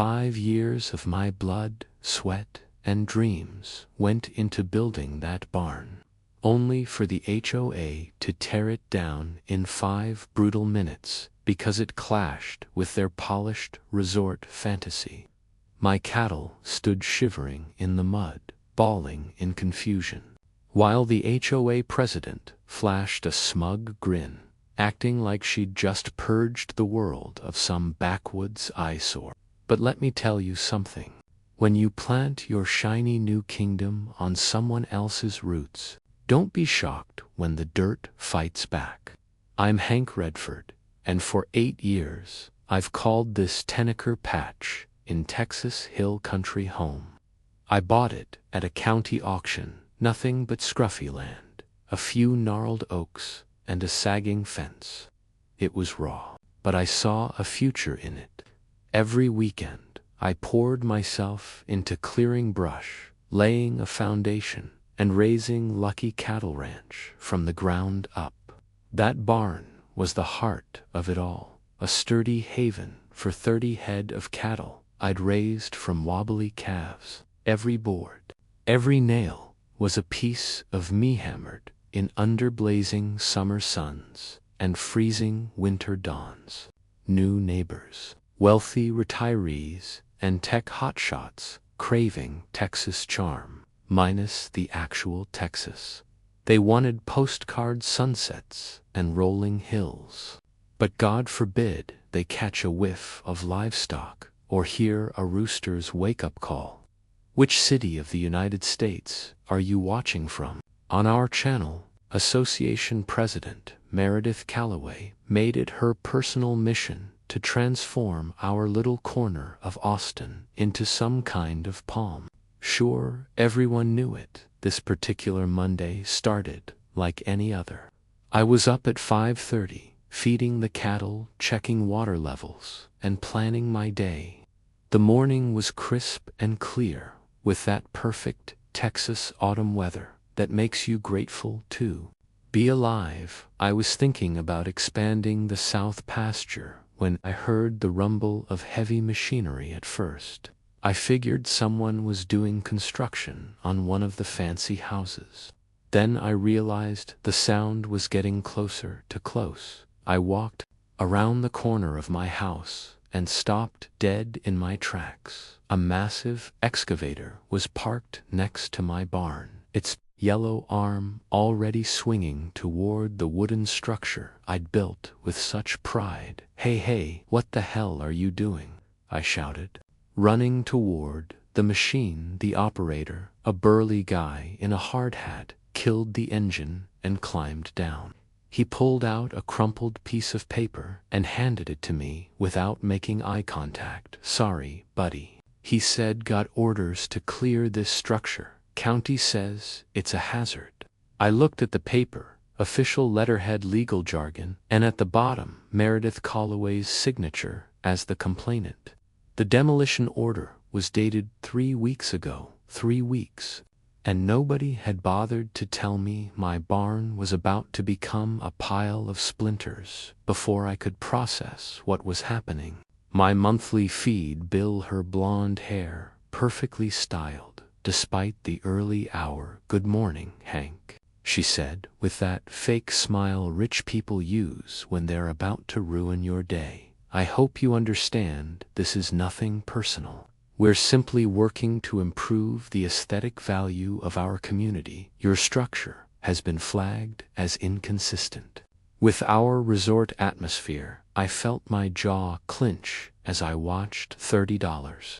5 years of my blood, sweat, and dreams went into building that barn, only for the HOA to tear it down in 5 brutal minutes because it clashed with their polished resort fantasy. My cattle stood shivering in the mud, bawling in confusion, while the HOA president flashed a smug grin, acting like she'd just purged the world of some backwoods eyesore. But let me tell you something. When you plant your shiny new kingdom on someone else's roots, don't be shocked when the dirt fights back. I'm Hank Redford, and for 8 years, I've called this 10-acre patch in Texas Hill Country home. I bought it at a county auction, nothing but scruffy land, a few gnarled oaks, and a sagging fence. It was raw, but I saw a future in it. Every weekend, I poured myself into clearing brush, laying a foundation, and raising Lucky Cattle Ranch from the ground up. That barn was the heart of it all, a sturdy haven for 30 head of cattle I'd raised from wobbly calves. Every board, every nail was a piece of me hammered in under-blazing summer suns and freezing winter dawns. New neighbors, wealthy retirees, and tech hotshots craving Texas charm, minus the actual Texas. They wanted postcard sunsets and rolling hills. But God forbid they catch a whiff of livestock or hear a rooster's wake-up call. Which city of the United States are you watching from? On our channel, Association President Meredith Callaway made it her personal mission to transform our little corner of Austin into some kind of palm. Sure, everyone knew it. This particular Monday started like any other. I was up at 5:30, feeding the cattle, checking water levels, and planning my day. The morning was crisp and clear, with that perfect Texas autumn weather that makes you grateful to be alive. I was thinking about expanding the south pasture when I heard the rumble of heavy machinery at first. I figured someone was doing construction on one of the fancy houses. Then I realized the sound was getting closer to close. I walked around the corner of my house and stopped dead in my tracks. A massive excavator was parked next to my barn, its yellow arm already swinging toward the wooden structure I'd built with such pride. Hey, what the hell are you doing?" I shouted. Running toward the machine, the operator, a burly guy in a hard hat, killed the engine and climbed down. He pulled out a crumpled piece of paper and handed it to me without making eye contact. "Sorry, buddy," he said. "Got orders to clear this structure. County says it's a hazard." I looked at the paper, official letterhead legal jargon, and at the bottom, Meredith Callaway's signature as the complainant. The demolition order was dated 3 weeks ago. 3 weeks. And nobody had bothered to tell me my barn was about to become a pile of splinters before I could process what was happening. My monthly feed bill, her blonde hair, perfectly styled, despite the early hour. "Good morning, Hank," she said, with that fake smile rich people use when they're about to ruin your day. "I hope you understand this is nothing personal. We're simply working to improve the aesthetic value of our community. Your structure has been flagged as inconsistent with our resort atmosphere." I felt my jaw clench as I watched $30.00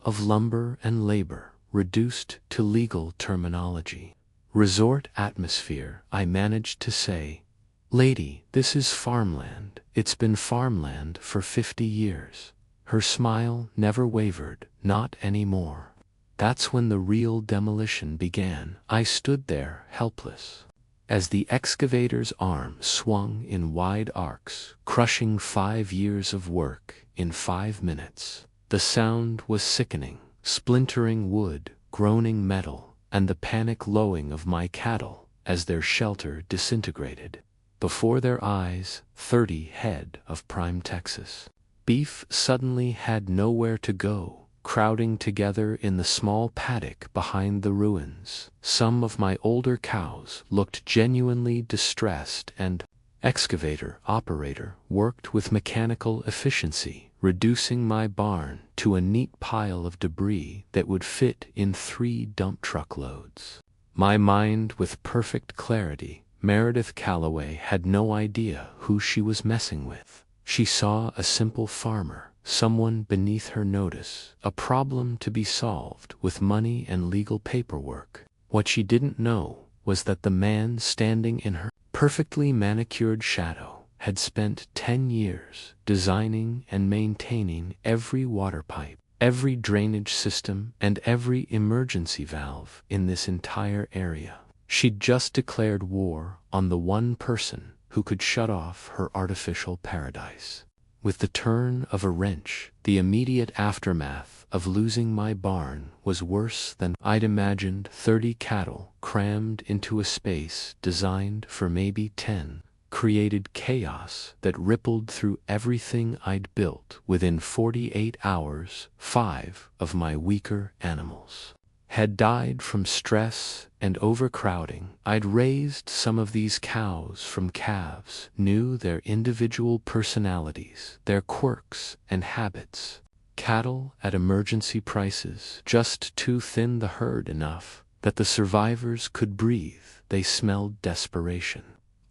of lumber and labor reduced to legal terminology. "Resort atmosphere," I managed to say. "Lady, this is farmland. It's been farmland for 50 years. Her smile never wavered. "Not anymore." That's when the real demolition began. I stood there, helpless, as the excavator's arm swung in wide arcs, crushing 5 years of work in 5 minutes. The sound was sickening, splintering wood, groaning metal, and the panic lowing of my cattle as their shelter disintegrated. Before their eyes, 30 head of prime Texas Beef suddenly had nowhere to go, crowding together in the small paddock behind the ruins. Some of my older cows looked genuinely distressed, and excavator operator worked with mechanical efficiency, reducing my barn to a neat pile of debris that would fit in 3 dump truck loads. My mind with perfect clarity, Meredith Calloway had no idea who she was messing with. She saw a simple farmer, someone beneath her notice, a problem to be solved with money and legal paperwork. What she didn't know was that the man standing in her perfectly manicured shadow had spent 10 years designing and maintaining every water pipe, every drainage system, and every emergency valve in this entire area. She'd just declared war on the one person who could shut off her artificial paradise. With the turn of a wrench, the immediate aftermath of losing my barn was worse than I'd imagined. 30 cattle crammed into a space designed for maybe 10 created chaos that rippled through everything I'd built. Within 48 hours, 5 of my weaker animals had died from stress and overcrowding. I'd raised some of these cows from calves, knew their individual personalities, their quirks and habits. Cattle at emergency prices, just to thin the herd enough that the survivors could breathe. They smelled desperation.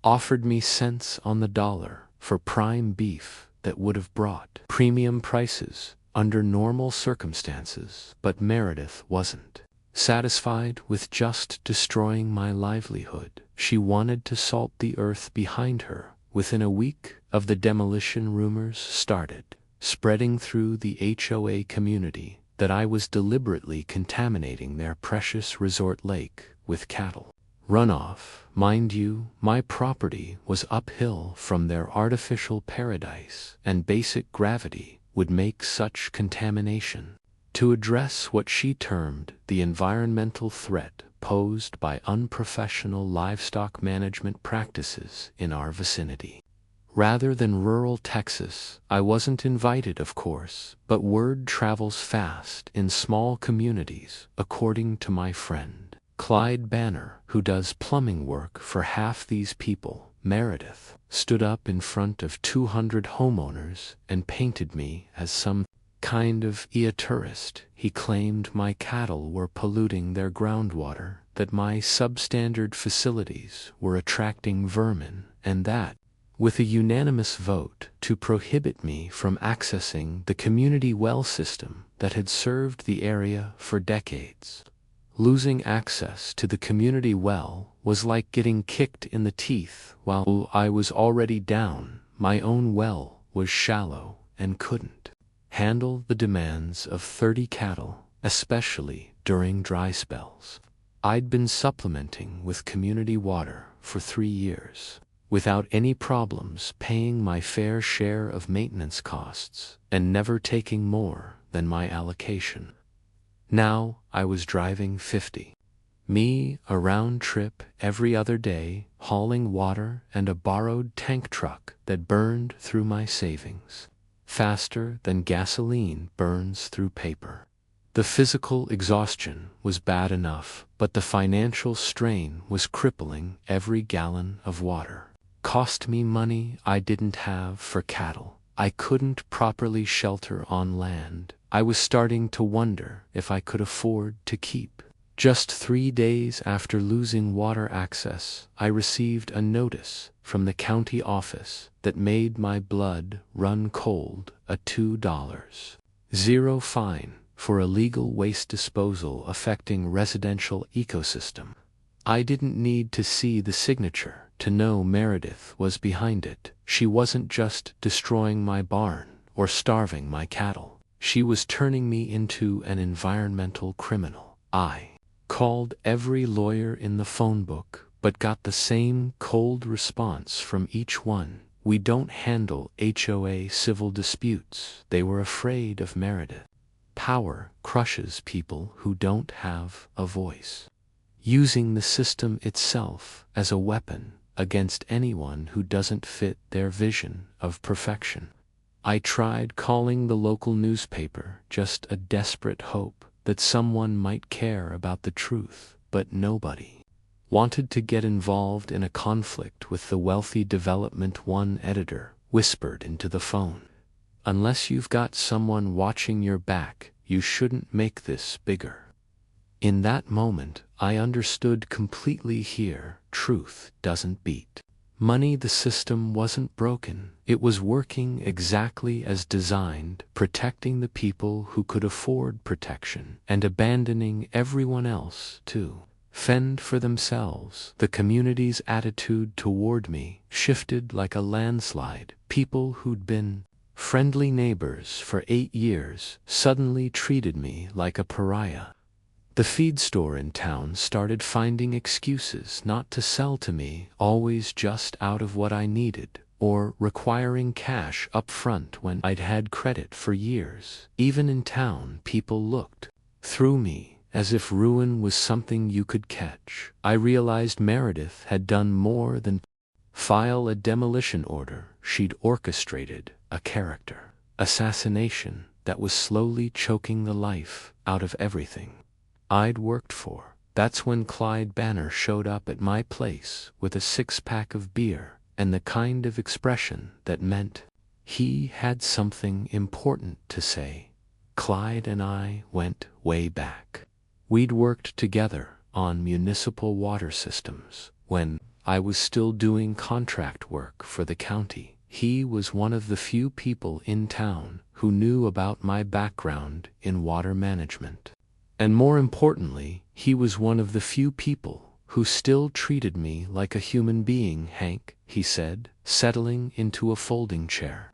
Offered me cents on the dollar for prime beef that would have brought premium prices under normal circumstances, but Meredith wasn't satisfied with just destroying my livelihood. She wanted to salt the earth behind her. Within a week of the demolition, rumors started spreading through the HOA community that I was deliberately contaminating their precious resort lake with cattle runoff. Mind you, my property was uphill from their artificial paradise, and basic gravity would make such contamination. To address what she termed the environmental threat posed by unprofessional livestock management practices in our vicinity. Rather than rural Texas, I wasn't invited, of course, but word travels fast in small communities, according to my friend Clyde Banner, who does plumbing work for half these people. Meredith stood up in front of 200 homeowners and painted me as some kind of tourist. He claimed my cattle were polluting their groundwater, that my substandard facilities were attracting vermin, and that, with a unanimous vote to prohibit me from accessing the community well system that had served the area for decades. Losing access to the community well was like getting kicked in the teeth while I was already down. My own well was shallow and couldn't handle the demands of 30 cattle, especially during dry spells. I'd been supplementing with community water for 3 years, without any problems, paying my fair share of maintenance costs and never taking more than my allocation. Now I was driving 50 me a round trip every other day, hauling water and a borrowed tank truck that burned through my savings faster than gasoline burns through paper. The physical exhaustion was bad enough, but the financial strain was crippling. Every gallon of water cost me money I didn't have for cattle. I couldn't properly shelter on land. I was starting to wonder if I could afford to keep. Just 3 days after losing water access, I received a notice from the county office that made my blood run cold. A $2.00 fine for illegal waste disposal affecting residential ecosystem. I didn't need to see the signature to know Meredith was behind it. She wasn't just destroying my barn or starving my cattle. She was turning me into an environmental criminal. I called every lawyer in the phone book, but got the same cold response from each one. We don't handle HOA civil disputes. They were afraid of Meredith. Power crushes people who don't have a voice, using the system itself as a weapon against anyone who doesn't fit their vision of perfection. I tried calling the local newspaper, just a desperate hope that someone might care about the truth, but nobody wanted to get involved in a conflict with the wealthy Development One editor whispered into the phone. Unless you've got someone watching your back, you shouldn't make this bigger. In that moment, I understood completely here, truth doesn't beat money. The system wasn't broken. It was working exactly as designed, protecting the people who could afford protection and abandoning everyone else to fend for themselves. The community's attitude toward me shifted like a landslide. People who'd been friendly neighbors for 8 years suddenly treated me like a pariah. The feed store in town started finding excuses not to sell to me, always just out of what I needed, or requiring cash up front when I'd had credit for years. Even in town, people looked through me as if ruin was something you could catch. I realized Meredith had done more than file a demolition order. She'd orchestrated a character assassination that was slowly choking the life out of everything I'd worked for. That's when Clyde Banner showed up at my place with a 6-pack of beer and the kind of expression that meant he had something important to say. Clyde and I went way back. We'd worked together on municipal water systems when I was still doing contract work for the county. He was one of the few people in town who knew about my background in water management. And more importantly, he was one of the few people who still treated me like a human being. "Hank," he said, settling into a folding chair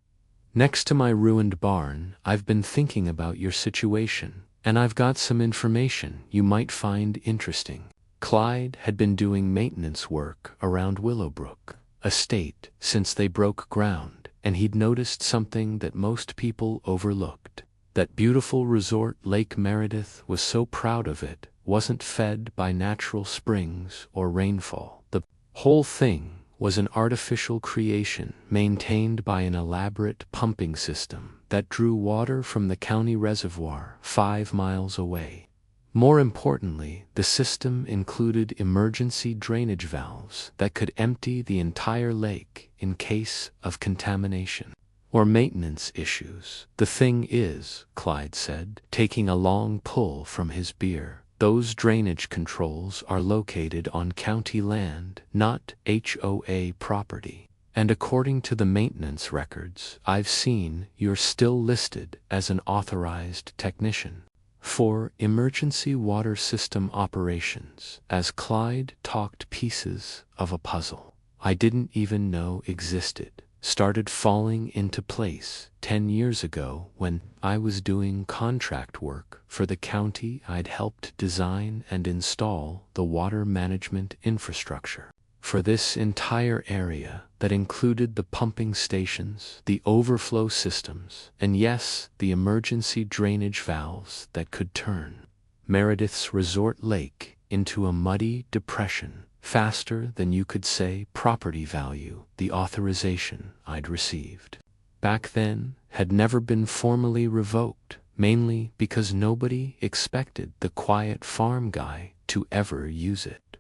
next to my ruined barn, "I've been thinking about your situation, and I've got some information you might find interesting." Clyde had been doing maintenance work around Willowbrook Estate since they broke ground, and he'd noticed something that most people overlooked. That beautiful resort Lake Meredith was so proud of it wasn't fed by natural springs or rainfall. The whole thing was an artificial creation maintained by an elaborate pumping system that drew water from the county reservoir 5 miles away. More importantly, the system included emergency drainage valves that could empty the entire lake in case of contamination or maintenance issues. "The thing is," Clyde said, taking a long pull from his beer, "those drainage controls are located on county land, not HOA property. And according to the maintenance records I've seen, you're still listed as an authorized technician for emergency water system operations." As Clyde talked, pieces of a puzzle I didn't even know existed started falling into place. 10 years ago, when I was doing contract work for the county, I'd helped design and install the water management infrastructure for this entire area that included the pumping stations, the overflow systems, and yes, the emergency drainage valves that could turn Meredith's resort lake into a muddy depression faster than you could say property value. The authorization I'd received back then had never been formally revoked, mainly because nobody expected the quiet farm guy to ever use it.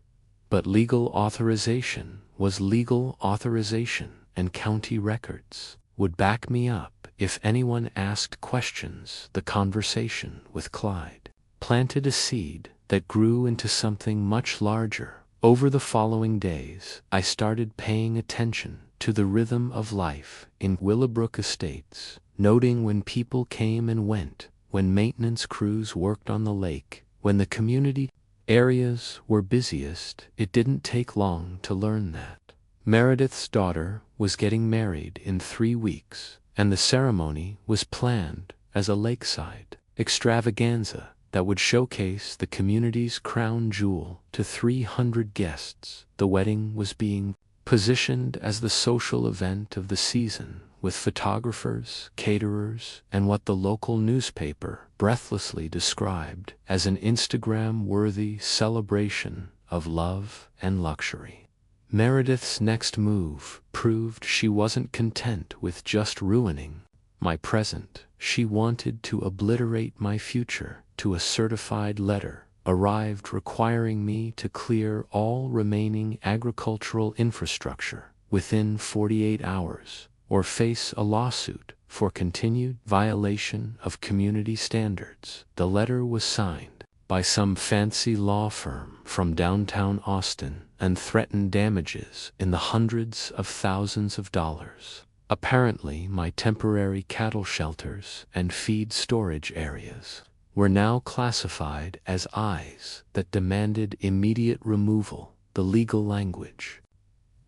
But legal authorization was legal authorization, and county records would back me up if anyone asked questions. The conversation with Clyde planted a seed that grew into something much larger. Over the following days, I started paying attention to the rhythm of life in Willowbrook Estates, noting when people came and went, when maintenance crews worked on the lake, when the community areas were busiest. It didn't take long to learn that Meredith's daughter was getting married in 3 weeks, and the ceremony was planned as a lakeside extravaganza that would showcase the community's crown jewel to 300 guests. The wedding was being positioned as the social event of the season, with photographers, caterers, and what the local newspaper breathlessly described as an Instagram-worthy celebration of love and luxury. Meredith's next move proved she wasn't content with just ruining my present. She wanted to obliterate my future. To a certified letter arrived requiring me to clear all remaining agricultural infrastructure within 48 hours, or face a lawsuit for continued violation of community standards. The letter was signed by some fancy law firm from downtown Austin and threatened damages in the hundreds of thousands of dollars. Apparently, my temporary cattle shelters and feed storage areas were now classified as I's that demanded immediate removal. The legal language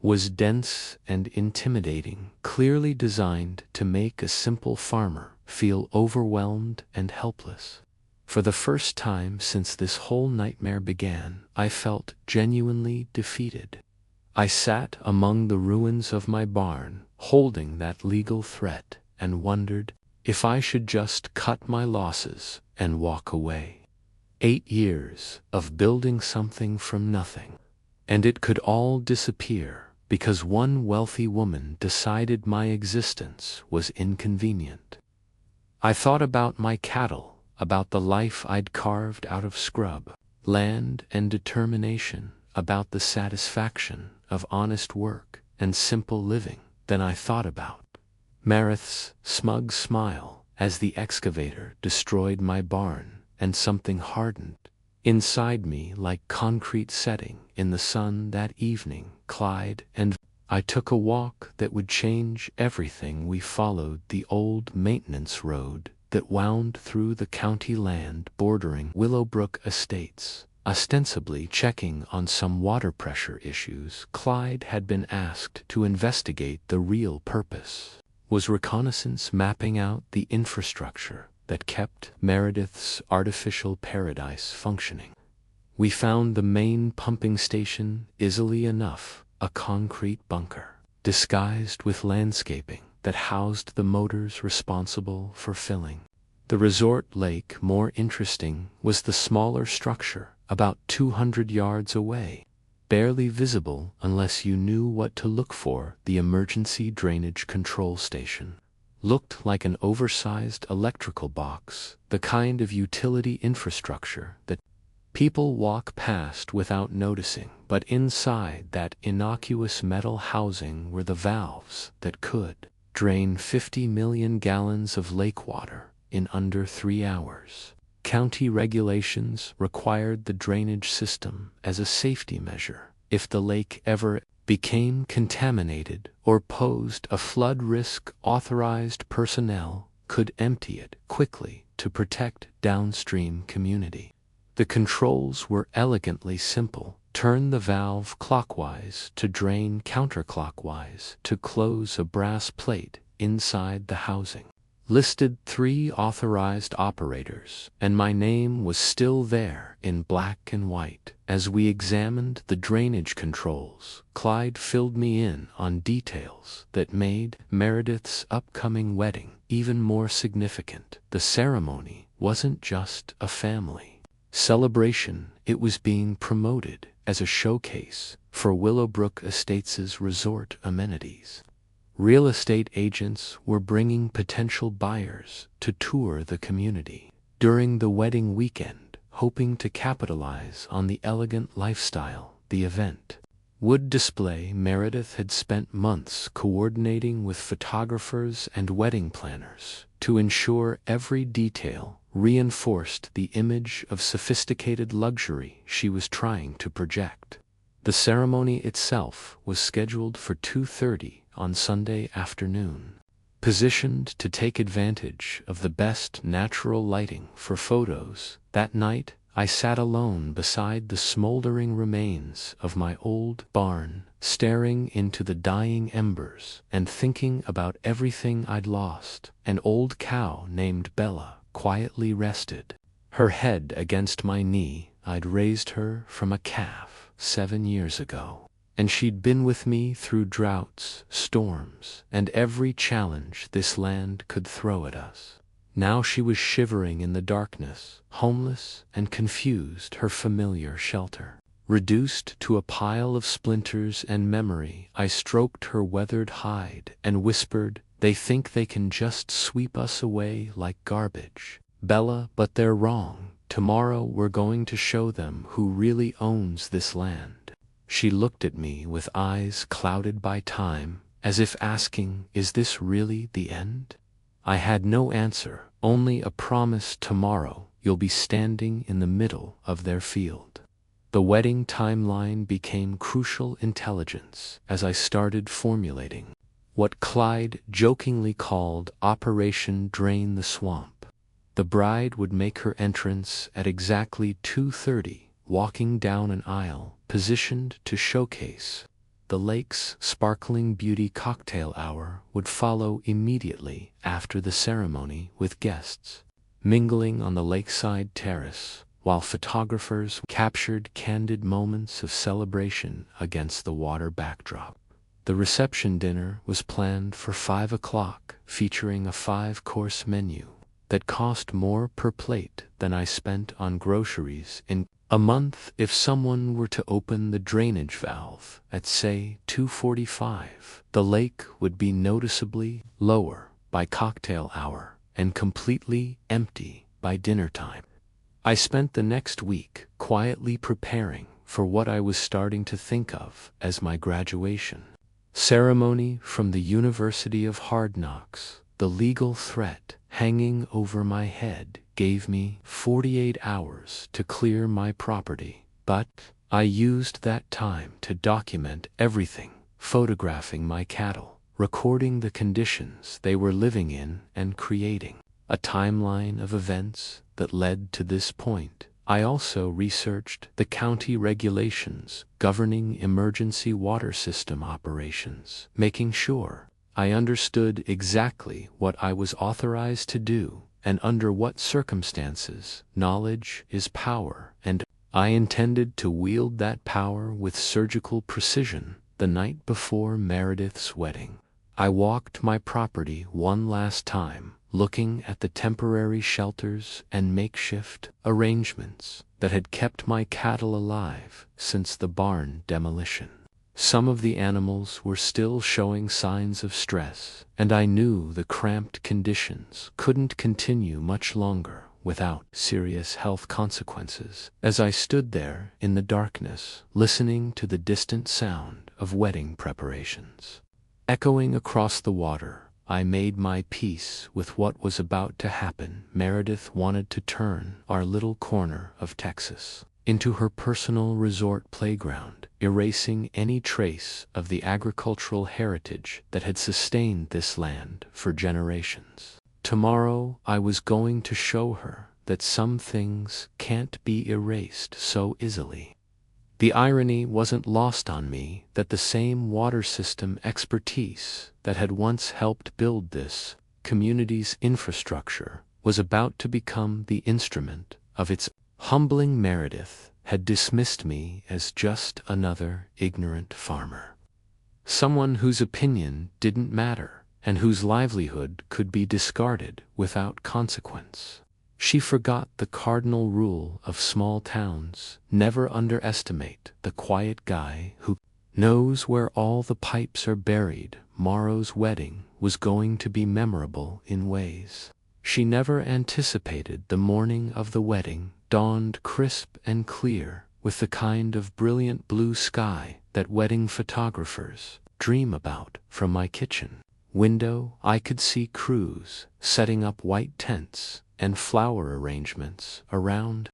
was dense and intimidating, clearly designed to make a simple farmer feel overwhelmed and helpless. For the first time since this whole nightmare began, I felt genuinely defeated. I sat among the ruins of my barn, holding that legal threat, and wondered if I should just cut my losses and walk away. 8 years of building something from nothing, and it could all disappear because one wealthy woman decided my existence was inconvenient. I thought about my cattle, about the life I'd carved out of scrub, land, and determination, about the satisfaction of honest work and simple living. Then I thought about Meredith's smug smile as the excavator destroyed my barn, and something hardened inside me like concrete setting in the sun that evening. Clyde and I took a walk that would change everything. We followed the old maintenance road that wound through the county land bordering Willowbrook Estates, ostensibly checking on some water pressure issues. Clyde had been asked to investigate. The real purpose was reconnaissance, mapping out the infrastructure that kept Meredith's artificial paradise functioning. We found the main pumping station easily enough, a concrete bunker disguised with landscaping that housed the motors responsible for filling the resort lake. More interesting was the smaller structure about 200 yards away, barely visible unless you knew what to look for. The emergency drainage control station looked like an oversized electrical box, the kind of utility infrastructure that people walk past without noticing. But inside that innocuous metal housing were the valves that could drain 50 million gallons of lake water in under 3 hours. County regulations required the drainage system as a safety measure. If the lake ever became contaminated or posed a flood risk, authorized personnel could empty it quickly to protect downstream community. The controls were elegantly simple. Turn the valve clockwise to drain counterclockwise to close a brass plate inside the housing listed 3 authorized operators, and my name was still there in black and white. As we examined the drainage controls, Clyde filled me in on details that made Meredith's upcoming wedding even more significant. The ceremony wasn't just a family celebration, it was being promoted as a showcase for Willowbrook Estates' resort amenities. Real estate agents were bringing potential buyers to tour the community during the wedding weekend, hoping to capitalize on the elegant lifestyle the event would display. Meredith had spent months coordinating with photographers and wedding planners to ensure every detail reinforced the image of sophisticated luxury she was trying to project. The ceremony itself was scheduled for 2:30 on Sunday afternoon, positioned to take advantage of the best natural lighting for photos. That night, I sat alone beside the smoldering remains of my old barn, staring into the dying embers and thinking about everything I'd lost. An old cow named Bella quietly rested, her head against my knee. I'd raised her from a calf 7 years ago, and she'd been with me through droughts, storms, and every challenge this land could throw at us. Now she was shivering in the darkness, homeless and confused, her familiar shelter reduced to a pile of splinters and memory. I stroked her weathered hide and whispered, They think they can just sweep us away like garbage. Bella, but they're wrong. Tomorrow we're going to show them who really owns this land." She looked at me with eyes clouded by time, as if asking, "Is this really the end?" I had no answer, only a promise: tomorrow you'll be standing in the middle of their field. The wedding timeline became crucial intelligence as I started formulating what Clyde jokingly called Operation Drain the Swamp. The bride would make her entrance at exactly 2:30, walking down an aisle positioned to showcase the lake's sparkling beauty. Cocktail hour would follow immediately after the ceremony, with guests mingling on the lakeside terrace, while photographers captured candid moments of celebration against the water backdrop. The reception dinner was planned for 5 o'clock, featuring a 5-course menu that cost more per plate than I spent on groceries in a month. If someone were to open the drainage valve at, say, 2:45, the lake would be noticeably lower by cocktail hour and completely empty by dinner time. I spent the next week quietly preparing for what I was starting to think of as my graduation ceremony from the University of Hard Knocks. The legal threat hanging over my head gave me 48 hours to clear my property, but I used that time to document everything, photographing my cattle, recording the conditions they were living in, and creating a timeline of events that led to this point. I also researched the county regulations governing emergency water system operations, making sure I understood exactly what I was authorized to do and under what circumstances. Knowledge is power, and I intended to wield that power with surgical precision. The night before Meredith's wedding, I walked my property one last time, looking at the temporary shelters and makeshift arrangements that had kept my cattle alive since the barn demolition. Some of the animals were still showing signs of stress, and I knew the cramped conditions couldn't continue much longer without serious health consequences. As I stood there in the darkness, listening to the distant sound of wedding preparations echoing across the water, I made my peace with what was about to happen. Meredith wanted to turn our little corner of Texas into her personal resort playground, erasing any trace of the agricultural heritage that had sustained this land for generations. Tomorrow I was going to show her that some things can't be erased so easily. The irony wasn't lost on me that the same water system expertise that had once helped build this community's infrastructure was about to become the instrument of its humbling. Meredith had dismissed me as just another ignorant farmer, someone whose opinion didn't matter and whose livelihood could be discarded without consequence. She forgot the cardinal rule of small towns: never underestimate the quiet guy who knows where all the pipes are buried. Morrow's wedding was going to be memorable in ways she never anticipated. The morning of the wedding dawned crisp and clear, with the kind of brilliant blue sky that wedding photographers dream about. From my kitchen window, I could see crews setting up white tents and flower arrangements around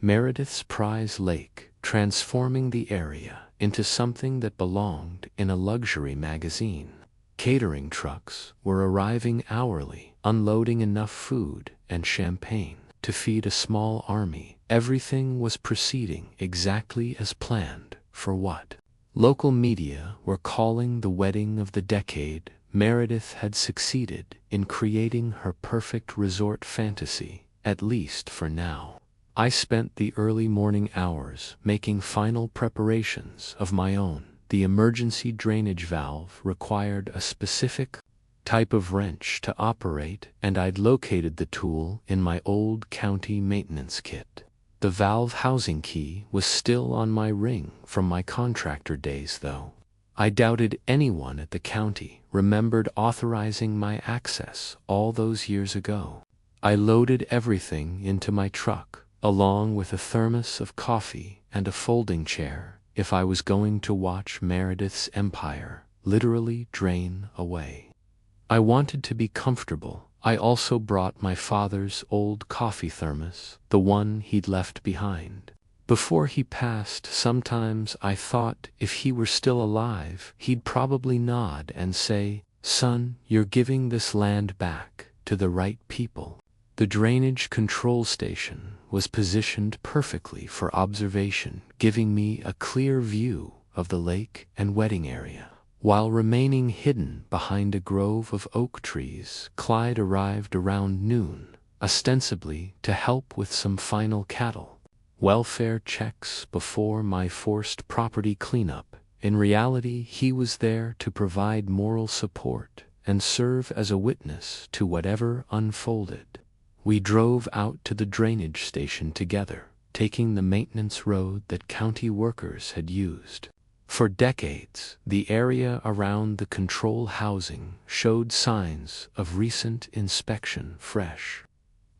Meredith's prize lake, transforming the area into something that belonged in a luxury magazine. Catering trucks were arriving hourly, unloading enough food and champagne to feed a small army. Everything was proceeding exactly as planned for what local media were calling the wedding of the decade. Meredith had succeeded in creating her perfect resort fantasy, at least for now. I spent the early morning hours making final preparations of my own. The emergency drainage valve required a specific type of wrench to operate, and I'd located the tool in my old county maintenance kit. The valve housing key was still on my ring from my contractor days, though. I doubted anyone at the county remembered authorizing my access all those years ago. I loaded everything into my truck, along with a thermos of coffee and a folding chair, if I was going to watch Meredith's empire literally drain away. I wanted to be comfortable. I also brought my father's old coffee thermos, the one he'd left behind. Before he passed, sometimes I thought if he were still alive, he'd probably nod and say, "Son, you're giving this land back to the right people." The drainage control station was positioned perfectly for observation, giving me a clear view of the lake and wedding area. While remaining hidden behind a grove of oak trees, Clyde arrived around noon, ostensibly to help with some final cattle welfare checks before my forced property cleanup. In reality, he was there to provide moral support and serve as a witness to whatever unfolded. We drove out to the drainage station together, taking the maintenance road that county workers had used. For decades, the area around the control housing showed signs of recent inspection. Fresh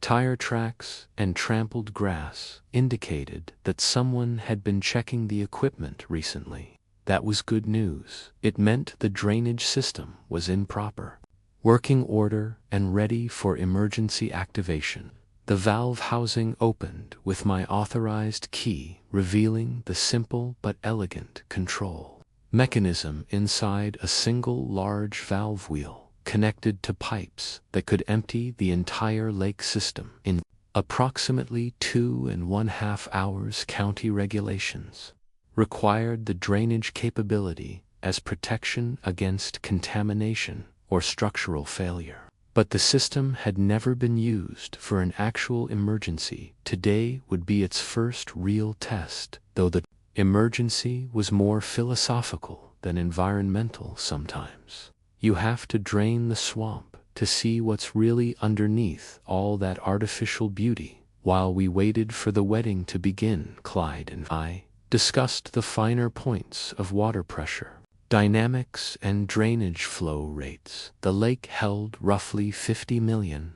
tire tracks and trampled grass indicated that someone had been checking the equipment recently. That was good news. It meant the drainage system was in proper working order and ready for emergency activation. The valve housing opened with my authorized key, revealing the simple but elegant control mechanism inside a single large valve wheel connected to pipes that could empty the entire lake system in approximately 2.5 hours. County regulations required the drainage capability as protection against contamination or structural failure. But the system had never been used for an actual emergency. Today would be its first real test, though the emergency was more philosophical than environmental sometimes. You have to drain the swamp to see what's really underneath all that artificial beauty. While we waited for the wedding to begin, Clyde and I discussed the finer points of water pressure, dynamics, and drainage flow rates. The lake held roughly 50 million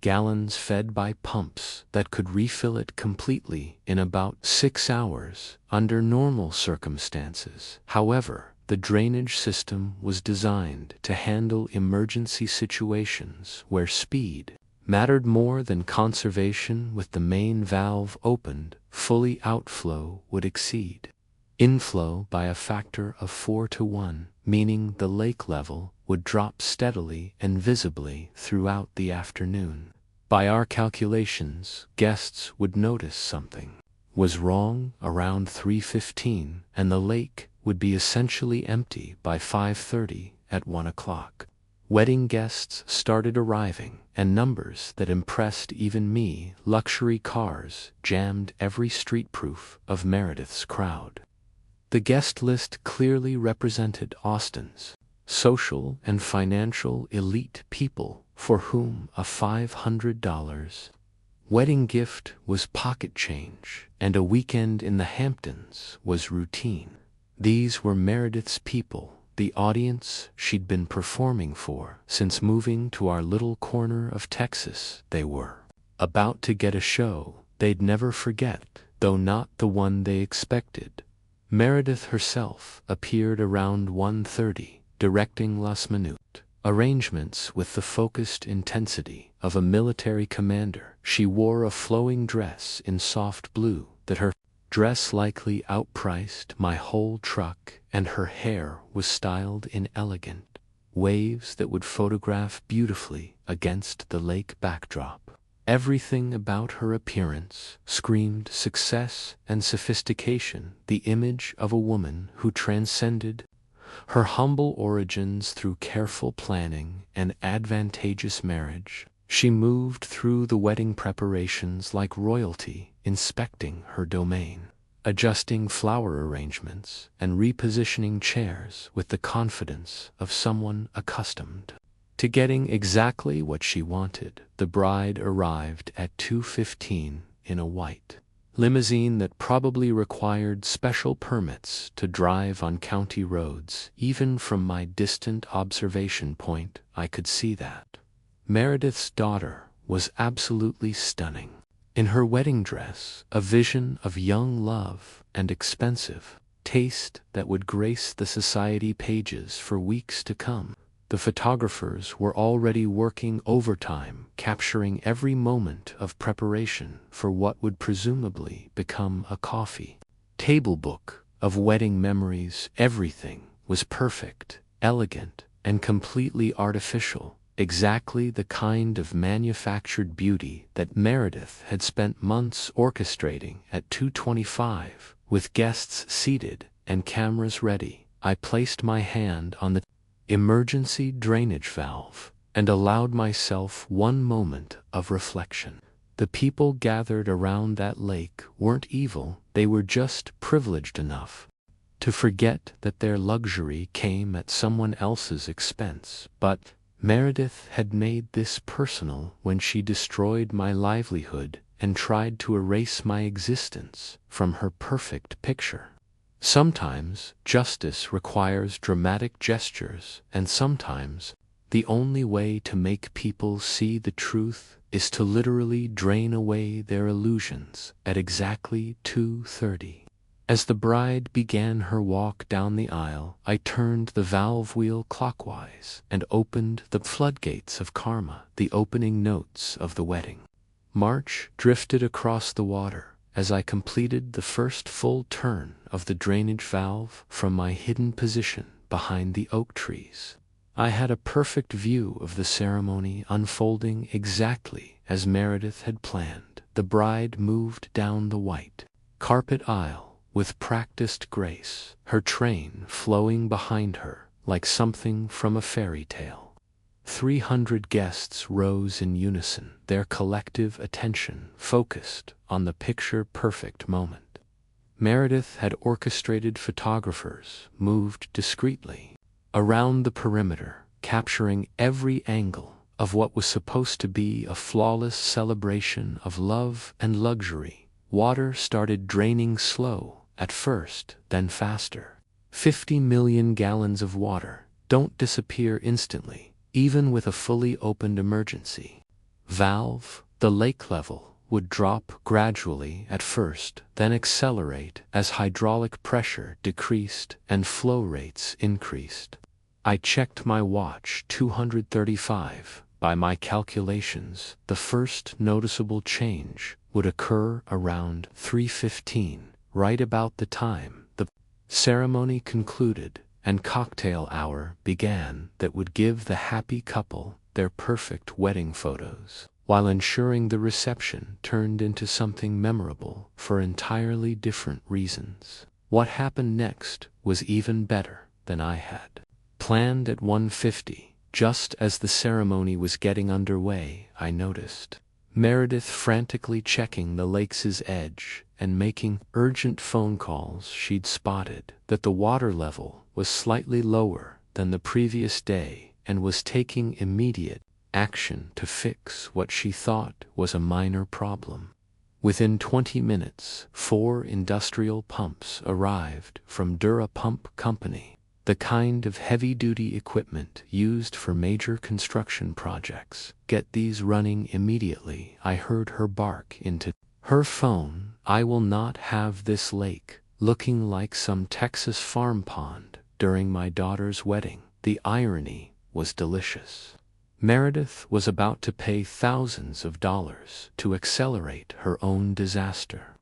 gallons fed by pumps that could refill it completely in about 6 hours under normal circumstances. However, the drainage system was designed to handle emergency situations where speed mattered more than conservation. With the main valve opened, fully outflow would exceed inflow by a factor of 4 to 1, meaning the lake level would drop steadily and visibly throughout the afternoon. By our calculations, guests would notice something was wrong around 3:15, and the lake would be essentially empty by 5:30 at 1 o'clock. Wedding guests started arriving, and numbers that impressed even me. Luxury cars jammed every street proof of Meredith's crowd. The guest list clearly represented Austin's social and financial elite, people for whom a $500 wedding gift was pocket change, and a weekend in the Hamptons was routine. These were Meredith's people, the audience she'd been performing for since moving to our little corner of Texas. They were about to get a show they'd never forget, though not the one they expected. Meredith herself appeared around 1:30, directing last minute arrangements with the focused intensity of a military commander. She wore a flowing dress in soft blue that her dress likely outpriced my whole truck, and her hair was styled in elegant waves that would photograph beautifully against the lake backdrop. Everything about her appearance screamed success and sophistication, the image of a woman who transcended her humble origins through careful planning and advantageous marriage. She moved through the wedding preparations like royalty, inspecting her domain, adjusting flower arrangements, and repositioning chairs with the confidence of someone accustomed to getting exactly what she wanted. The bride arrived at 2:15 in a white limousine that probably required special permits to drive on county roads. Even from my distant observation point, I could see that. Meredith's daughter was absolutely stunning. In her wedding dress, a vision of young love and expensive taste that would grace the society pages for weeks to come. The photographers were already working overtime, capturing every moment of preparation for what would presumably become a coffee table book of wedding memories. Everything was perfect, elegant, and completely artificial, exactly the kind of manufactured beauty that Meredith had spent months orchestrating. At 2:25, with guests seated and cameras ready, I placed my hand on the emergency drainage valve and allowed myself one moment of reflection. The people gathered around that lake weren't evil, they were just privileged enough to forget that their luxury came at someone else's expense. But Meredith had made this personal when she destroyed my livelihood and tried to erase my existence from her perfect picture. Sometimes justice requires dramatic gestures, and sometimes the only way to make people see the truth is to literally drain away their illusions. At exactly 2:30, as the bride began her walk down the aisle, I turned the valve wheel clockwise and opened the floodgates of karma. The opening notes of the wedding march drifted across the water as I completed the first full turn of the drainage valve from my hidden position behind the oak trees. I had a perfect view of the ceremony unfolding exactly as Meredith had planned. The bride moved down the white carpet aisle with practiced grace, her train flowing behind her like something from a fairy tale. 300 guests rose in unison, their collective attention focused on the picture-perfect moment. Meredith had orchestrated photographers moved discreetly around the perimeter, capturing every angle of what was supposed to be a flawless celebration of love and luxury. Water started draining slow at first, then faster. 50 million gallons of water don't disappear instantly. Even with a fully opened emergency valve, the lake level would drop gradually at first, then accelerate as hydraulic pressure decreased and flow rates increased. I checked my watch. 2:35. By my calculations, the first noticeable change would occur around 3:15, right about the time the ceremony concluded and cocktail hour began that would give the happy couple their perfect wedding photos, while ensuring the reception turned into something memorable for entirely different reasons. What happened next was even better than I had planned. At 1:50, just as the ceremony was getting underway, I noticed Meredith frantically checking the lake's edge and making urgent phone calls. She'd spotted that the water level was slightly lower than the previous day and was taking immediate action to fix what she thought was a minor problem. Within 20 minutes, 4 industrial pumps arrived from Dura Pump Company, the kind of heavy-duty equipment used for major construction projects. Get these running immediately, I heard her bark into her phone. I will not have this lake looking like some Texas farm pond during my daughter's wedding. The irony was delicious. Meredith was about to pay thousands of dollars to accelerate her own disaster.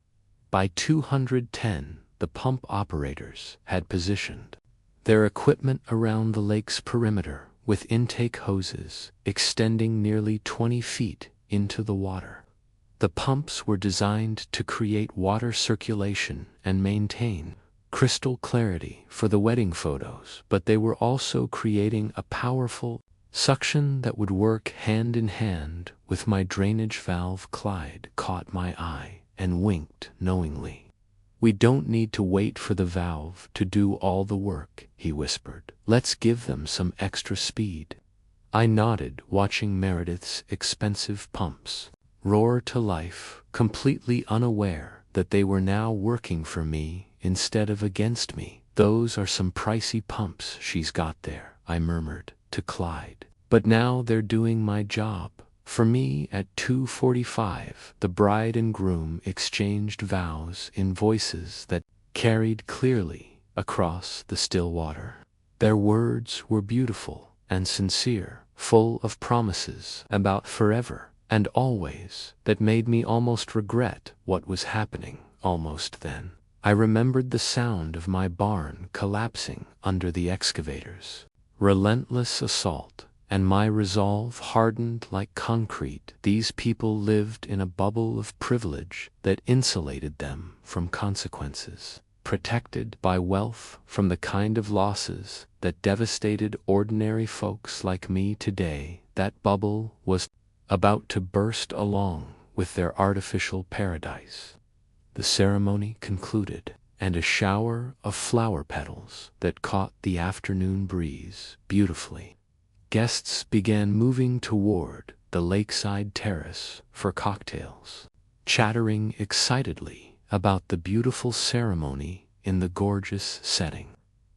By 210, the pump operators had positioned their equipment around the lake's perimeter, with intake hoses extending nearly 20 feet into the water. The pumps were designed to create water circulation and maintain crystal clarity for the wedding photos, but they were also creating a powerful suction that would work hand in hand with my drainage valve. Clyde caught my eye and winked knowingly. "We don't need to wait for the valve to do all the work," he whispered. "Let's give them some extra speed." I nodded, watching Meredith's expensive pumps roar to life, completely unaware that they were now working for me instead of against me. "Those are some pricey pumps she's got there," I murmured to Clyde. "But now they're doing my job for me at 2:45. The bride and groom exchanged vows in voices that carried clearly across the still water. Their words were beautiful and sincere, full of promises about forever and always that made me almost regret what was happening almost then. I remembered the sound of my barn collapsing under the excavators. Relentless assault, and my resolve hardened like concrete. These people lived in a bubble of privilege that insulated them from consequences, protected by wealth from the kind of losses that devastated ordinary folks like me today. That bubble was about to burst along with their artificial paradise. The ceremony concluded, and a shower of flower petals that caught the afternoon breeze beautifully. Guests began moving toward the lakeside terrace for cocktails, chattering excitedly about the beautiful ceremony in the gorgeous setting.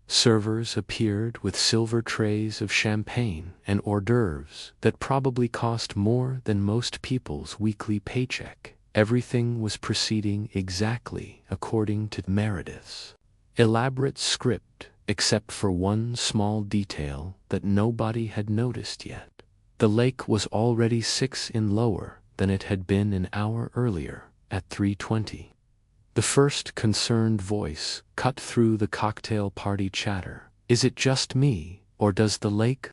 Servers appeared with silver trays of champagne and hors d'oeuvres that probably cost more than most people's weekly paycheck. Everything was proceeding exactly according to Meredith's elaborate script, except for one small detail that nobody had noticed yet. The lake was already 6 in lower than it had been an hour earlier at 3:20. The first concerned voice cut through the cocktail party chatter. "Is it just me, or does the lake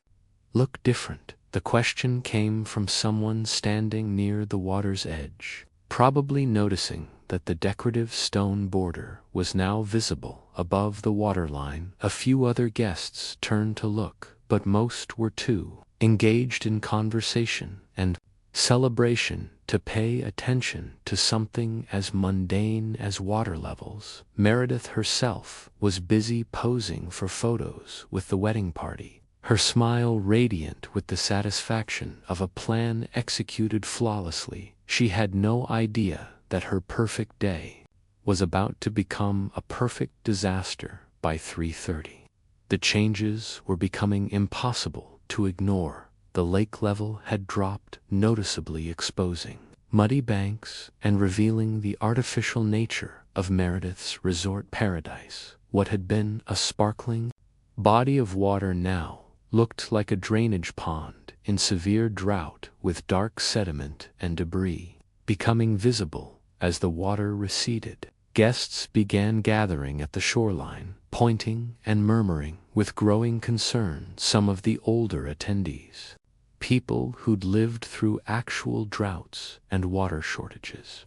look different?" The question came from someone standing near the water's edge, probably noticing that the decorative stone border was now visible above the waterline. A few other guests turned to look, but most were too engaged in conversation and celebration to pay attention to something as mundane as water levels. Meredith herself was busy posing for photos with the wedding party, her smile radiant with the satisfaction of a plan executed flawlessly. She had no idea that her perfect day was about to become a perfect disaster by 3:30. The changes were becoming impossible to ignore. The lake level had dropped noticeably, exposing muddy banks and revealing the artificial nature of Meredith's resort paradise. What had been a sparkling body of water now looked like a drainage pond in severe drought, with dark sediment and debris becoming visible as the water receded. Guests began gathering at the shoreline, pointing and murmuring with growing concern. Some of the older attendees, people who'd lived through actual droughts and water shortages,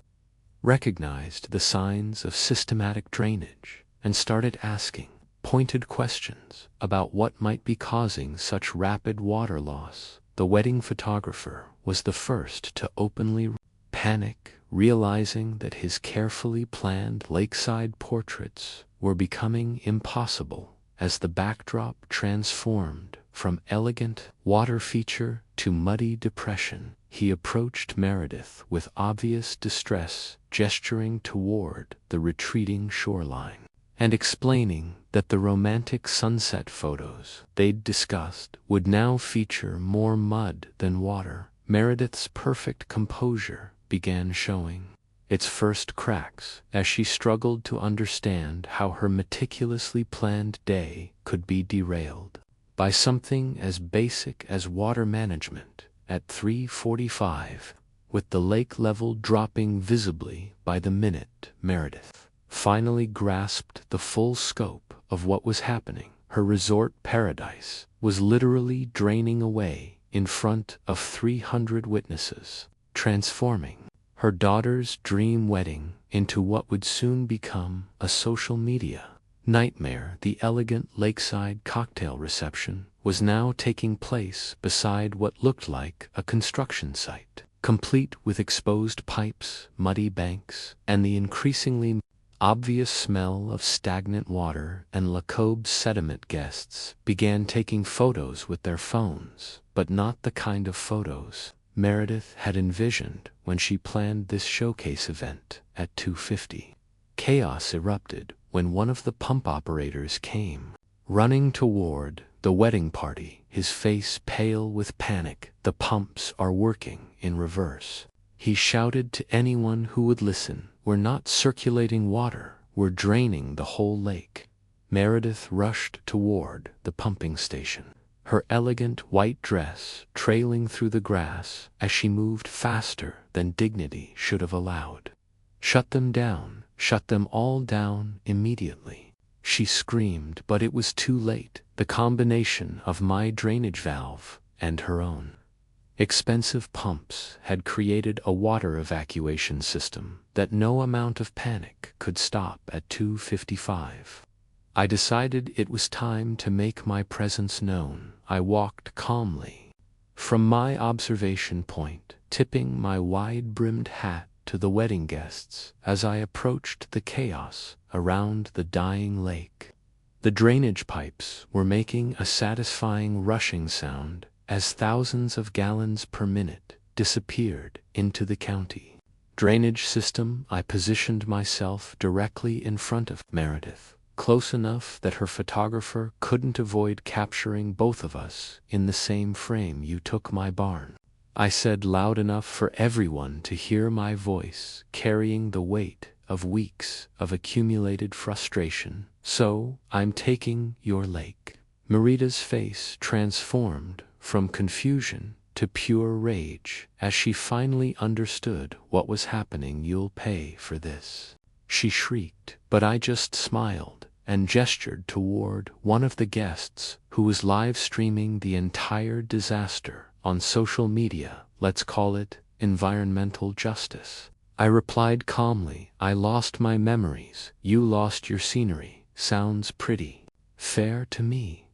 recognized the signs of systematic drainage and started asking pointed questions about what might be causing such rapid water loss. The wedding photographer was the first to openly panic, realizing that his carefully planned lakeside portraits were becoming impossible as the backdrop transformed from elegant water feature to muddy depression. He approached Meredith with obvious distress, gesturing toward the retreating shoreline and explaining that the romantic sunset photos they'd discussed would now feature more mud than water. Meredith's perfect composure began showing its first cracks as she struggled to understand how her meticulously planned day could be derailed by something as basic as water management. At 3:45, with the lake level dropping visibly by the minute, Meredith finally grasped the full scope of what was happening. Her resort paradise was literally draining away in front of 300 witnesses, transforming her daughter's dream wedding into what would soon become a social media nightmare. The elegant lakeside cocktail reception was now taking place beside what looked like a construction site, complete with exposed pipes, muddy banks, and the increasingly obvious smell of stagnant water and Lacobbe sediment. Guests began taking photos with their phones, but not the kind of photos Meredith had envisioned when she planned this showcase event at 2:50. Chaos erupted when one of the pump operators came running toward the wedding party, his face pale with panic. "The pumps are working in reverse," he shouted to anyone who would listen. "We're not circulating water, we're draining the whole lake." Meredith rushed toward the pumping station, her elegant white dress trailing through the grass as she moved faster than dignity should have allowed. "Shut them down, shut them all down immediately," she screamed, but it was too late. The combination of my drainage valve and her own expensive pumps had created a water evacuation system that no amount of panic could stop at 2:55. I decided it was time to make my presence known. I walked calmly from my observation point, tipping my wide-brimmed hat to the wedding guests as I approached the chaos around the dying lake. The drainage pipes were making a satisfying rushing sound as thousands of gallons per minute disappeared into the county drainage system. I positioned myself directly in front of Meredith, close enough that her photographer couldn't avoid capturing both of us in the same frame. "You took my barn," I said loud enough for everyone to hear my voice, carrying the weight of weeks of accumulated frustration. "So, I'm taking your lake." Marida's face transformed from confusion to pure rage as she finally understood what was happening. "You'll pay for this," she shrieked, but I just smiled and gestured toward one of the guests who was live streaming the entire disaster on social media. "Let's call it environmental justice," I replied calmly. "I lost my memories, you lost your scenery. Sounds pretty fair to me."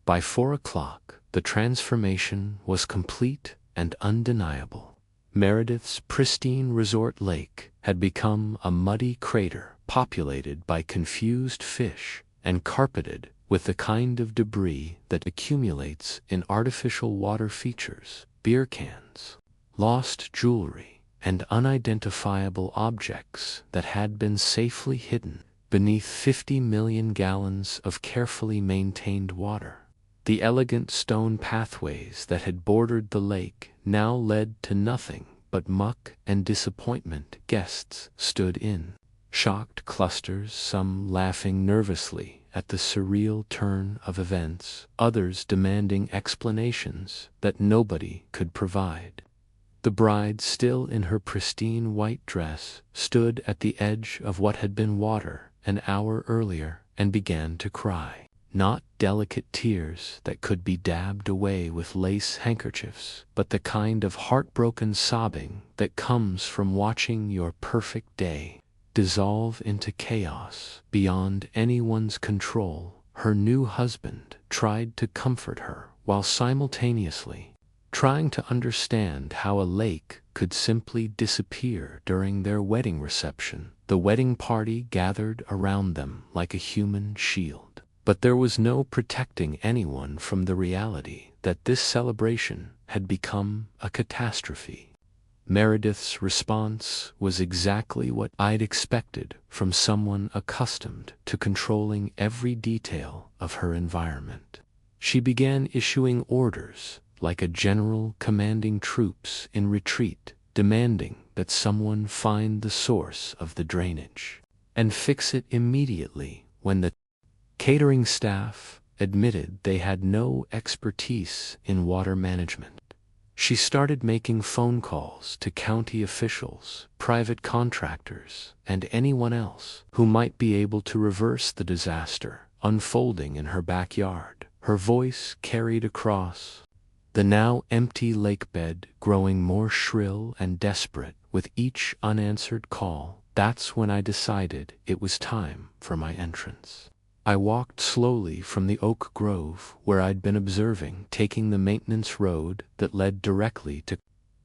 By 4 o'clock, the transformation was complete and undeniable. Meredith's pristine resort lake had become a muddy crater populated by confused fish and carpeted with the kind of debris that accumulates in artificial water features: beer cans, lost jewelry, and unidentifiable objects that had been safely hidden beneath 50 million gallons of carefully maintained water. The elegant stone pathways that had bordered the lake now led to nothing but muck and disappointment. Guests stood in shocked clusters, some laughing nervously at the surreal turn of events, others demanding explanations that nobody could provide. The bride, still in her pristine white dress, stood at the edge of what had been water an hour earlier and began to cry. Not delicate tears that could be dabbed away with lace handkerchiefs, but the kind of heartbroken sobbing that comes from watching your perfect day dissolve into chaos beyond anyone's control. Her new husband tried to comfort her while simultaneously trying to understand how a lake could simply disappear during their wedding reception. The wedding party gathered around them like a human shield, but there was no protecting anyone from the reality that this celebration had become a catastrophe. Meredith's response was exactly what I'd expected from someone accustomed to controlling every detail of her environment. She began issuing orders like a general commanding troops in retreat, demanding that someone find the source of the drainage and fix it immediately. When the catering staff admitted they had no expertise in water management, she started making phone calls to county officials, private contractors, and anyone else who might be able to reverse the disaster unfolding in her backyard. Her voice carried across the now empty lakebed, growing more shrill and desperate with each unanswered call. That's when I decided it was time for my entrance. I walked slowly from the oak grove where I'd been observing, taking the maintenance road that led directly to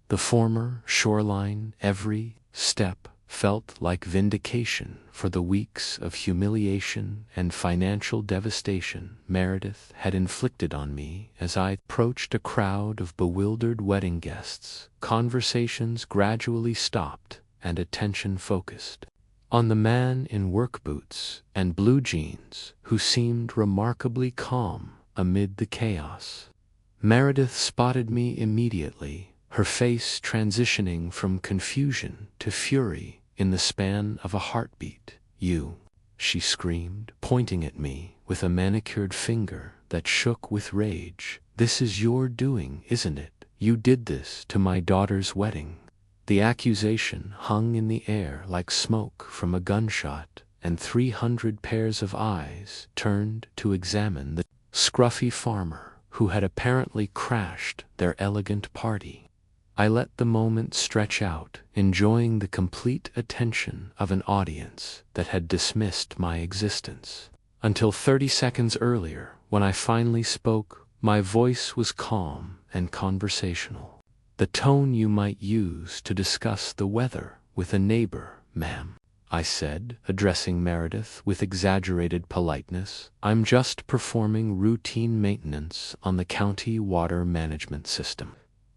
the former shoreline. Every step felt like vindication for the weeks of humiliation and financial devastation Meredith had inflicted on me. As I approached a crowd of bewildered wedding guests, conversations gradually stopped and attention focused on the man in work boots and blue jeans who seemed remarkably calm amid the chaos. Meredith spotted me immediately, her face transitioning from confusion to fury in the span of a heartbeat. "You," she screamed, pointing at me with a manicured finger that shook with rage. "This is your doing, isn't it? You did this to my daughter's wedding." The accusation hung in the air like smoke from a gunshot, and 300 pairs of eyes turned to examine the scruffy farmer who had apparently crashed their elegant party. I let the moment stretch out, enjoying the complete attention of an audience that had dismissed my existence. Until 30 seconds earlier, when I finally spoke, my voice was calm and conversational. "The tone you might use to discuss the weather with a neighbor, ma'am," I said, addressing Meredith with exaggerated politeness. "I'm just performing routine maintenance on the county water management system.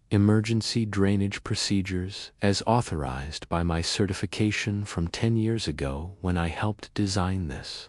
Emergency drainage procedures as authorized by my certification from 10 years ago when I helped design this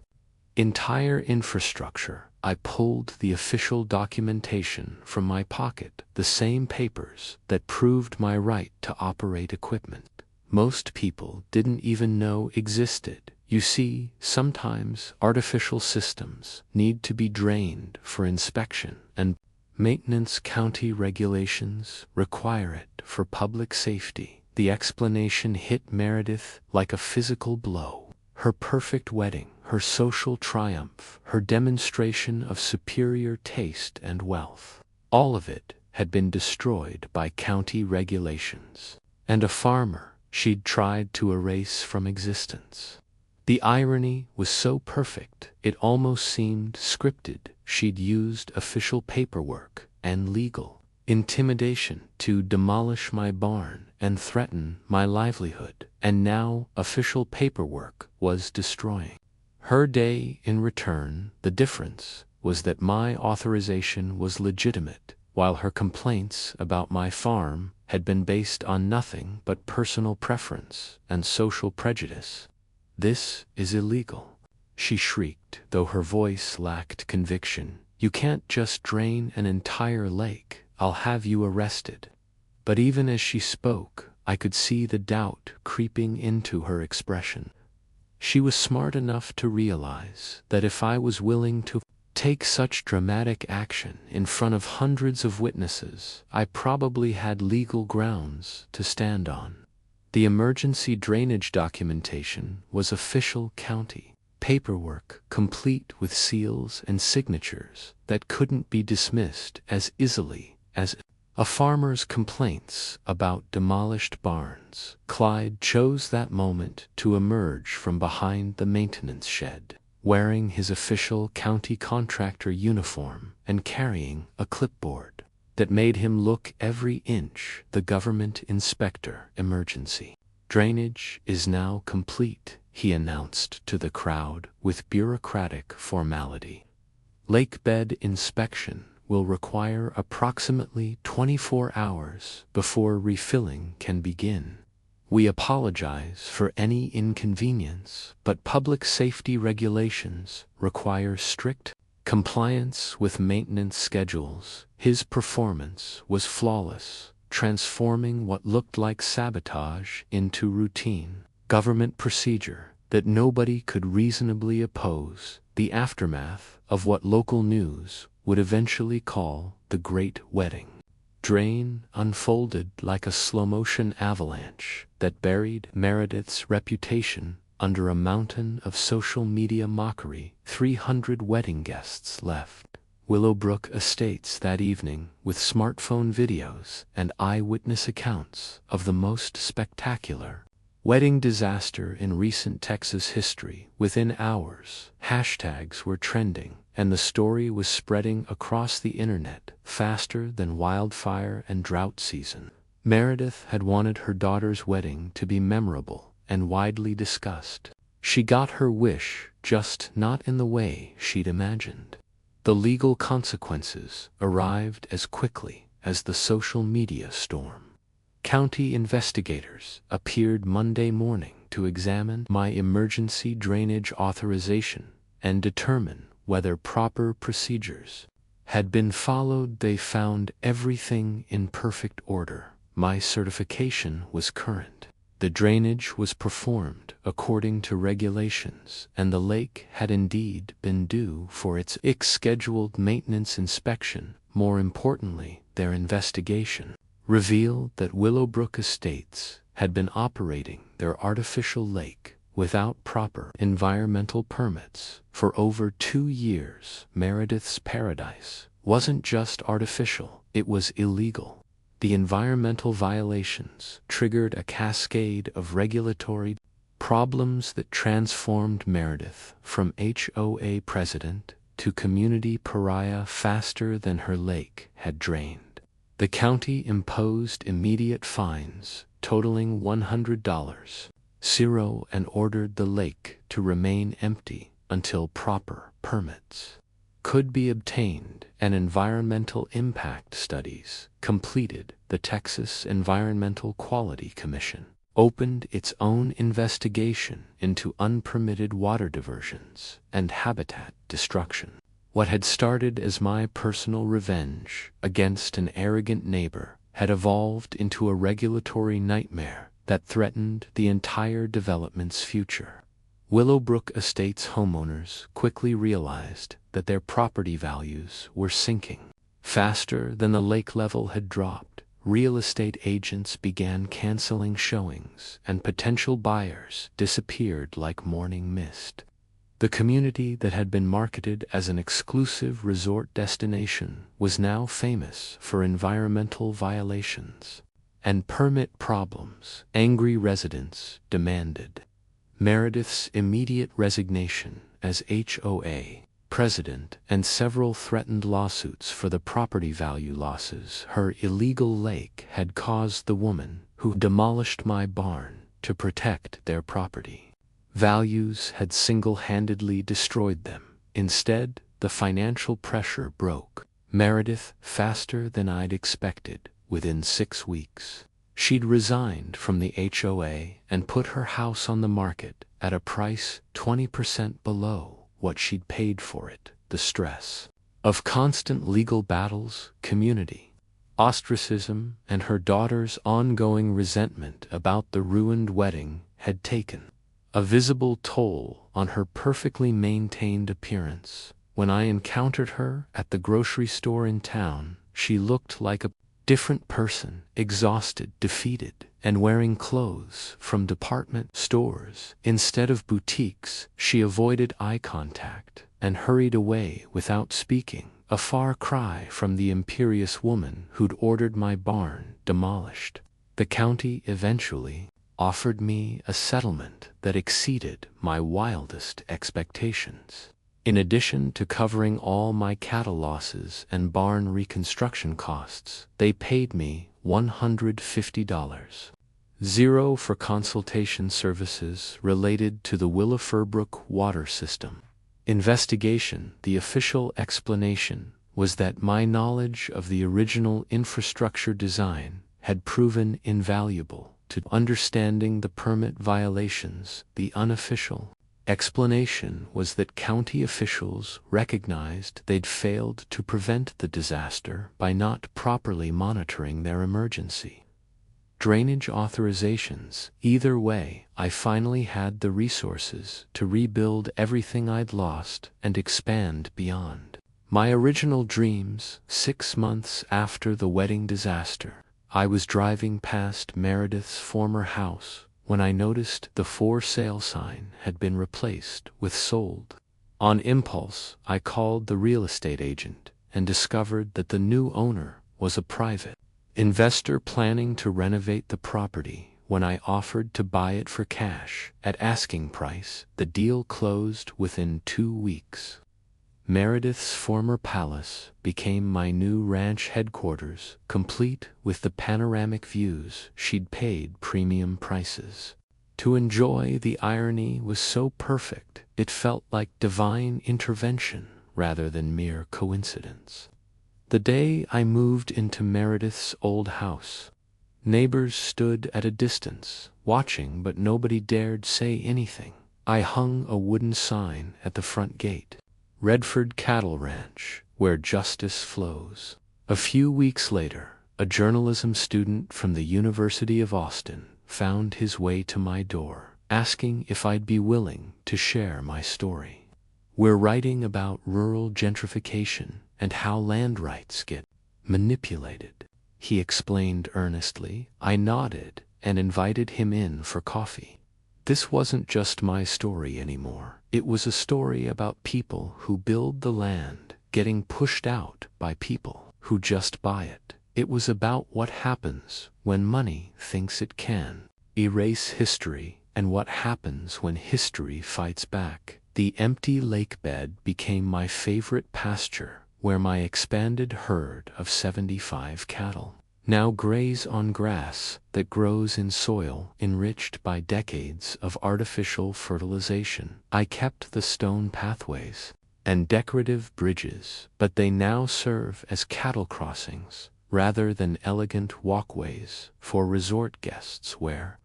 entire infrastructure." I pulled the official documentation from my pocket, the same papers that proved my right to operate equipment most people didn't even know existed. You see, sometimes artificial systems need to be drained for inspection, and maintenance county regulations require it for public safety. The explanation hit Meredith like a physical blow. Her perfect wedding, her social triumph, her demonstration of superior taste and wealth, all of it had been destroyed by county regulations, and a farmer she'd tried to erase from existence. The irony was so perfect, it almost seemed scripted. She'd used official paperwork and legal intimidation to demolish my barn and threaten my livelihood, and now official paperwork was destroying her day in return. The difference was that my authorization was legitimate, while her complaints about my farm had been based on nothing but personal preference and social prejudice. "This is illegal," she shrieked, though her voice lacked conviction. "You can't just drain an entire lake. I'll have you arrested." But even as she spoke, I could see the doubt creeping into her expression. She was smart enough to realize that if I was willing to take such dramatic action in front of hundreds of witnesses, I probably had legal grounds to stand on. The emergency drainage documentation was official county paperwork, complete with seals and signatures that couldn't be dismissed as easily as a farmer's complaints about demolished barns. Clyde chose that moment to emerge from behind the maintenance shed, wearing his official county contractor uniform and carrying a clipboard that made him look every inch the government inspector. "Emergency drainage is now complete," he announced to the crowd with bureaucratic formality. "Lakebed inspection will require approximately 24 hours before refilling can begin. We apologize for any inconvenience, but public safety regulations require strict compliance with maintenance schedules." His performance was flawless, transforming what looked like sabotage into routine government procedure that nobody could reasonably oppose, the aftermath of what local news would eventually call the Great Wedding Drain unfolded like a slow-motion avalanche that buried Meredith's reputation under a mountain of social media mockery. 300 wedding guests left Willowbrook Estates that evening with smartphone videos and eyewitness accounts of the most spectacular wedding disaster in recent Texas history. Within hours, hashtags were trending, and the story was spreading across the internet faster than wildfire and drought season. Meredith had wanted her daughter's wedding to be memorable, and widely discussed. She got her wish, just not in the way she'd imagined. The legal consequences arrived as quickly as the social media storm. County investigators appeared Monday morning to examine my emergency drainage authorization and determine whether proper procedures had been followed. They found everything in perfect order. My certification was current. The drainage was performed according to regulations, and the lake had indeed been due for its scheduled maintenance inspection. More importantly, their investigation revealed that Willowbrook Estates had been operating their artificial lake without proper environmental permits for over 2 years. Meredith's paradise wasn't just artificial, it was illegal. The environmental violations triggered a cascade of regulatory problems that transformed Meredith from HOA president to community pariah faster than her lake had drained. The county imposed immediate fines totaling $100 and ordered the lake to remain empty until proper permits could be obtained and environmental impact studies completed. The Texas Environmental Quality Commission opened its own investigation into unpermitted water diversions and habitat destruction. What had started as my personal revenge against an arrogant neighbor had evolved into a regulatory nightmare that threatened the entire development's future. Willowbrook Estates homeowners quickly realized that their property values were sinking faster than the lake level had dropped. Real estate agents began canceling showings, and potential buyers disappeared like morning mist. The community that had been marketed as an exclusive resort destination was now famous for environmental violations and permit problems. Angry residents demanded Meredith's immediate resignation as HOA president, and several threatened lawsuits for the property value losses her illegal lake had caused the woman who demolished my barn to protect their property values had single-handedly destroyed them. Instead, the financial pressure broke Meredith faster than I'd expected. Within 6 weeks, she'd resigned from the HOA and put her house on the market at a price 20% below what she'd paid for it. The stress of constant legal battles, community ostracism, and her daughter's ongoing resentment about the ruined wedding had taken a visible toll on her perfectly maintained appearance. When I encountered her at the grocery store in town, she looked like a different person, exhausted, defeated, and wearing clothes from department stores instead of boutiques. She avoided eye contact and hurried away without speaking, a far cry from the imperious woman who'd ordered my barn demolished. The county eventually offered me a settlement that exceeded my wildest expectations. In addition to covering all my cattle losses and barn reconstruction costs, they paid me $150. Zero for consultation services related to the Willowbrook water system investigation. The official explanation was that my knowledge of the original infrastructure design had proven invaluable to understanding the permit violations. The unofficial explanation was that county officials recognized they'd failed to prevent the disaster by not properly monitoring their emergency drainage authorizations. Either way, I finally had the resources to rebuild everything I'd lost and expand beyond my original dreams. 6 months after the wedding disaster, I was driving past Meredith's former house when I noticed the for sale sign had been replaced with sold. On impulse, I called the real estate agent and discovered that the new owner was a private investor planning to renovate the property. When I offered to buy it for cash at asking price, the deal closed within 2 weeks. Meredith's former palace became my new ranch headquarters, complete with the panoramic views she'd paid premium prices To enjoy the irony was so perfect, it felt like divine intervention rather than mere coincidence. The day I moved into Meredith's old house, neighbors stood at a distance, watching, but nobody dared say anything. I hung a wooden sign at the front gate. Redford Cattle Ranch, where justice flows. A few weeks later, a journalism student from the University of Austin found his way to my door, asking if I'd be willing to share my story. We're writing about rural gentrification and how land rights get manipulated, he explained earnestly. I nodded and invited him in for coffee. This wasn't just my story anymore. It was a story about people who build the land getting pushed out by people who just buy it. It was about what happens when money thinks it can erase history and what happens when history fights back. The empty lake bed became my favorite pasture, where my expanded herd of 75 cattle now graze on grass that grows in soil enriched by decades of artificial fertilization. I kept the stone pathways and decorative bridges, but they now serve as cattle crossings rather than elegant walkways for resort guests where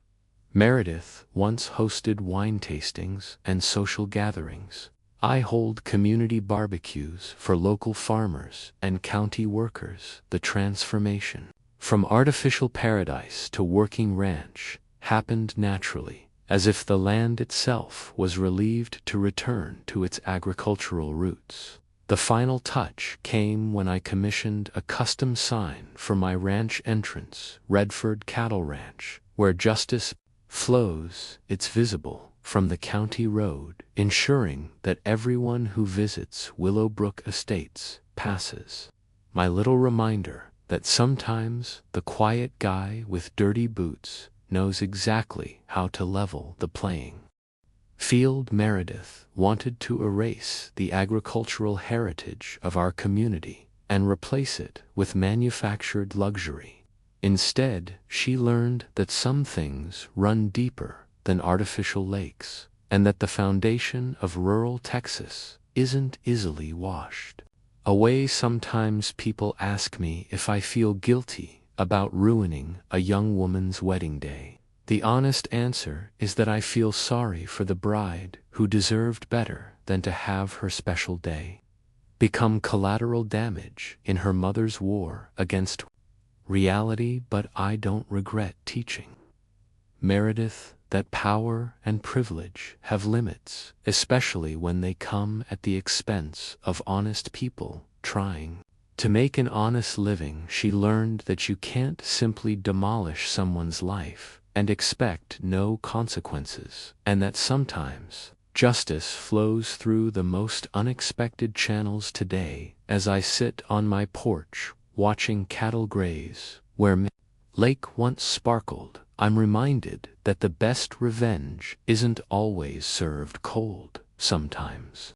Meredith once hosted wine tastings and social gatherings. I hold community barbecues for local farmers and county workers. The transformation from artificial paradise to working ranch happened naturally, as if the land itself was relieved to return to its agricultural roots. The final touch came when I commissioned a custom sign for my ranch entrance, Redford Cattle Ranch, where justice flows. It's visible from the county road, ensuring that everyone who visits Willowbrook Estates passes. My little reminder that sometimes the quiet guy with dirty boots knows exactly how to level the playing field. Meredith wanted to erase the agricultural heritage of our community and replace it with manufactured luxury. Instead, she learned that some things run deeper than artificial lakes, and that the foundation of rural Texas isn't easily washed away. Sometimes people ask me if I feel guilty about ruining a young woman's wedding day. The honest answer is that I feel sorry for the bride who deserved better than to have her special day become collateral damage in her mother's war against reality. But I don't regret teaching Meredith that power and privilege have limits, especially when they come at the expense of honest people trying to make an honest living. She learned that you can't simply demolish someone's life and expect no consequences, and that sometimes justice flows through the most unexpected channels. Today, as I sit on my porch watching cattle graze where lake once sparkled, I'm reminded that the best revenge isn't always served cold. Sometimes